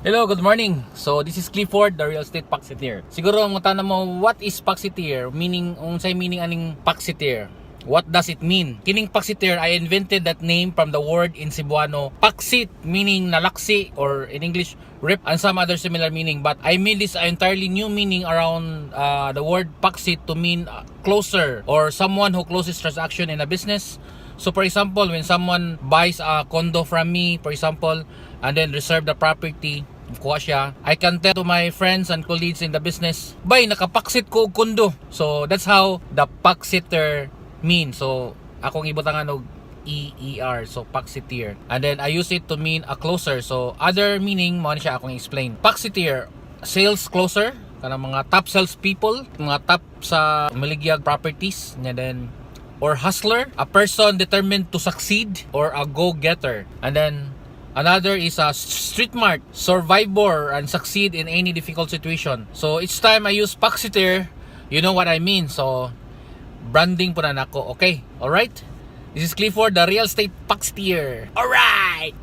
Hello, good morning. So this is Clifford, the real estate Paxiteer. Siguro ang tanong mo, what is Paxiteer? Meaning, unsay meaning aning Paxiteer? What does it mean? Kining Paxiteer, I invented that name from the word in Cebuano, Paxit, meaning nalaksi, or in English, rip, and some other similar meaning. But I made this entirely new meaning around the word Paxit to mean closer, or someone who closes transaction in a business. So for example, when someone buys a condo from me, for example, and then reserve the property, kuha siya, I can tell to my friends and colleagues in the business, bay, nakapaksit ko og kondo. So that's how the Paxiteer means. So akong ibutangan og EER, so Paxiteer. And then I use it to mean a closer. So other meaning, mo na siya akong explain. Paxiteer, sales closer, kanang mga top sales people, mga top sa maligyag properties, and then or hustler, a person determined to succeed, or a go-getter. And then another is a street smart, survivor and succeed in any difficult situation. So each time I use Paxiteer, you know what I mean. So branding po na nako. Okay, alright? This is Clifford, the real estate Paxiteer. Alright!